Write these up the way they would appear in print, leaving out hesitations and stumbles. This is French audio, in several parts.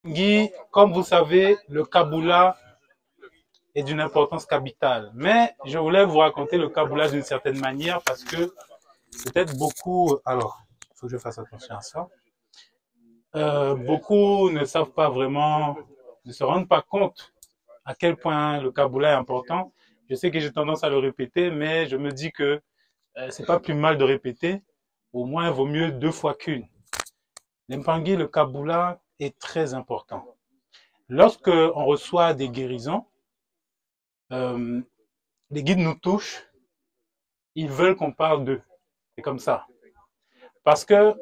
Guy, comme vous savez, le Kabbalah est d'une importance capitale. Mais je voulais vous raconter le Kabbalah d'une certaine manière parce que peut-être beaucoup... Alors, il faut que je fasse attention à ça. Beaucoup ne savent pas vraiment, ne se rendent pas compte à quel point le Kabbalah est important. Je sais que j'ai tendance à le répéter, mais je me dis que c'est pas plus mal de répéter. Au moins, il vaut mieux deux fois qu'une. L'Empangui, le Kabbalah est très important. Lorsque on reçoit des guérisons, euh, les guides nous touchent, ils veulent qu'on parle d'eux. C'est comme ça. Parce que,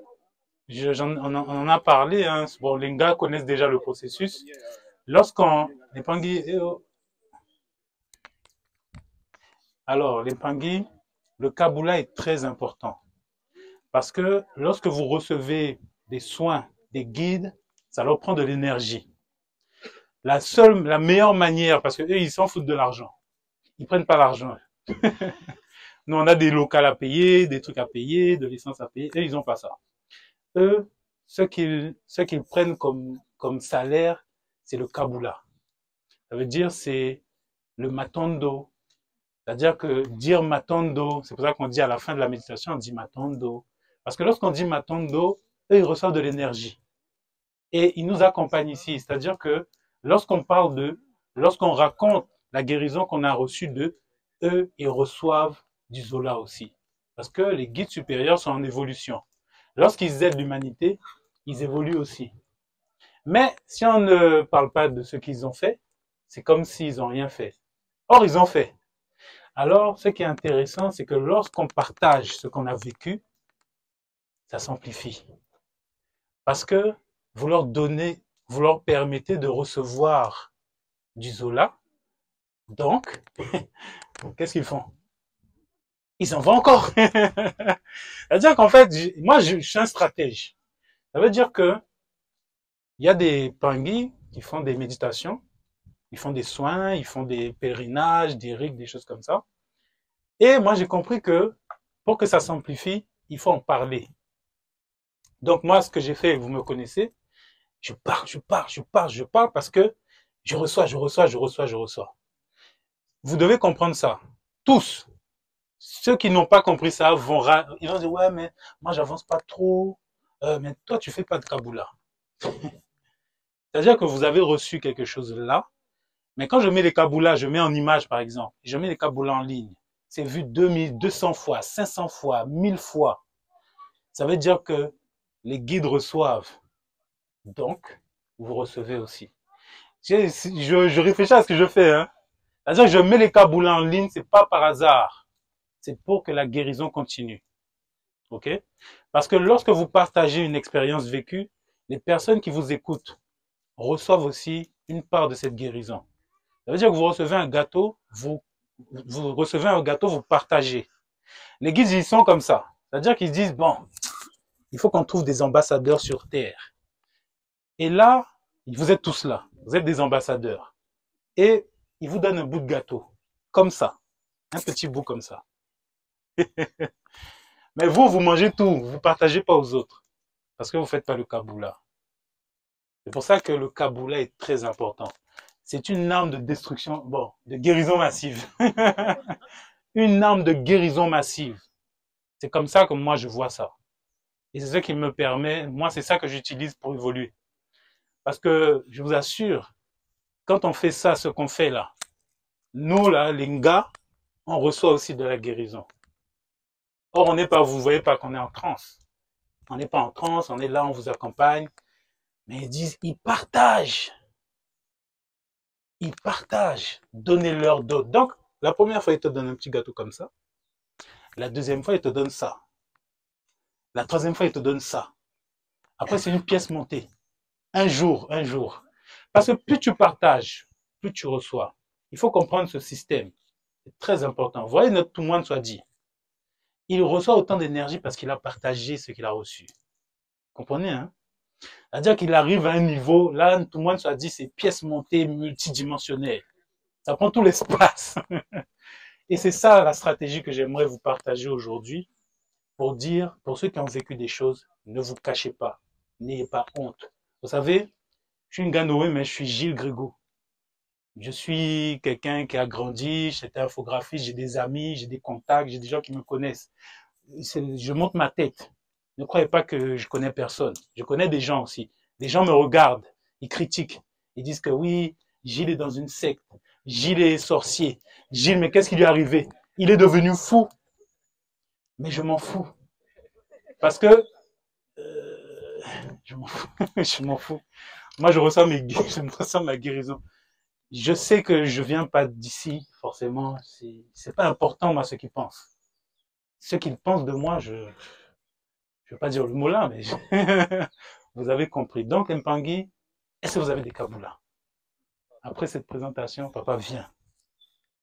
on en a parlé, hein, bon, les gars connaissent déjà le processus. Lorsqu'on, les Pangui, alors, les Pangui, le Kabbalah est très important. Parce que lorsque vous recevez des soins, des guides, ça leur prend de l'énergie. La meilleure manière, parce que eux, ils s'en foutent de l'argent. Ils prennent pas l'argent. Nous, on a des locales à payer, des trucs à payer, de l'essence à payer. Eux, ils ont pas ça. Eux, ce qu'ils prennent comme salaire, c'est le Kabbalah. Ça veut dire, c'est le matondo. C'est-à-dire que dire matondo, c'est pour ça qu'on dit à la fin de la méditation, on dit matondo. Parce que lorsqu'on dit matondo, eux, ils reçoivent de l'énergie. Et ils nous accompagnent ici. C'est-à-dire que lorsqu'on parle d'eux, lorsqu'on raconte la guérison qu'on a reçue d'eux, eux, ils reçoivent du Zola aussi. Parce que les guides supérieurs sont en évolution. Lorsqu'ils aident l'humanité, ils évoluent aussi. Mais si on ne parle pas de ce qu'ils ont fait, c'est comme s'ils n'ont rien fait. Or, ils ont fait. Alors, ce qui est intéressant, c'est que lorsqu'on partage ce qu'on a vécu, ça s'amplifie. Parce que vous leur donnez, vous leur permettez de recevoir du Zola. Donc, qu'est-ce qu'ils font? Ils en vont encore. C'est-à-dire qu'en fait, moi, je suis un stratège. Ça veut dire que il y a des Pangui qui font des méditations, ils font des soins, ils font des pèlerinages, des rites, des choses comme ça. Et moi, j'ai compris que pour que ça s'amplifie, il faut en parler. Donc moi, ce que j'ai fait, vous me connaissez, je parle parce que je reçois. Vous devez comprendre ça. Tous. Ceux qui n'ont pas compris ça ils vont dire, ouais, mais moi, j'avance pas trop. Mais toi, tu fais pas de Kabbalah. C'est-à-dire que vous avez reçu quelque chose là, mais quand je mets les Kabbalah, je mets en image, par exemple, je mets les Kabbalah en ligne, c'est vu 2200 fois, 500 fois, 1000 fois. Ça veut dire que les guides reçoivent. Donc, vous recevez aussi. Je réfléchis à ce que je fais, hein. C'est-à-dire que je mets les Kabbalah en ligne, c'est pas par hasard. C'est pour que la guérison continue. OK? Parce que lorsque vous partagez une expérience vécue, les personnes qui vous écoutent reçoivent aussi une part de cette guérison. Ça veut dire que vous recevez un gâteau, vous partagez. Les guides, ils sont comme ça. C'est-à-dire qu'ils disent, bon, il faut qu'on trouve des ambassadeurs sur Terre. Et là, vous êtes tous là. Vous êtes des ambassadeurs. Et ils vous donnent un bout de gâteau. Comme ça. Un petit bout comme ça. Mais vous mangez tout. Vous ne partagez pas aux autres. Parce que vous ne faites pas le Kabbalah. C'est pour ça que le Kabbalah est très important. C'est une arme de destruction, bon, de guérison massive. Une arme de guérison massive. C'est comme ça que moi je vois ça. Et c'est ce qui me permet, moi c'est ça que j'utilise pour évoluer. Parce que je vous assure, quand on fait ça, ce qu'on fait là, nous là, les gars, on reçoit aussi de la guérison. Or on n'est pas, vous voyez pas qu'on est en transe. On n'est pas en transe, on est là, on vous accompagne. Mais ils disent, ils partagent. Ils partagent. Donnez-leur d'autres. Donc, la première fois, ils te donnent un petit gâteau comme ça. La deuxième fois, ils te donnent ça. La troisième fois, ils te donnent ça. Après, c'est une pièce montée. Un jour. Parce que plus tu partages, plus tu reçois. Il faut comprendre ce système. C'est très important. Vous voyez, notre tout le monde soit dit. Il reçoit autant d'énergie parce qu'il a partagé ce qu'il a reçu. Vous comprenez, hein? C'est-à-dire qu'il arrive à un niveau, là, tout le monde soit dit, c'est pièces montées multidimensionnelles. Ça prend tout l'espace. Et c'est ça la stratégie que j'aimerais vous partager aujourd'hui pour dire, pour ceux qui ont vécu des choses, ne vous cachez pas. N'ayez pas honte. Vous savez, Je suis Nganoé, mais je suis Gilles Grégo. Je suis quelqu'un qui a grandi, j'étais infographiste, j'ai des amis, j'ai des contacts, j'ai des gens qui me connaissent. Je monte ma tête. Ne croyez pas que je connais personne. Je connais des gens aussi. Les gens me regardent, ils critiquent. Ils disent que oui, Gilles est dans une secte. Gilles est sorcier. Gilles, mais qu'est-ce qui lui est arrivé? Il est devenu fou. Mais je m'en fous. Parce que je m'en fous. Je m'en fous. Moi, je ressens ma guérison. Je sais que je viens pas d'ici, forcément. C'est pas important, moi, ce qu'ils pensent. Ce qu'ils pensent de moi, je veux pas dire le mot là, mais vous avez compris. Donc, Mpangui, est-ce que vous avez des Kaboulas? Après cette présentation, papa vient.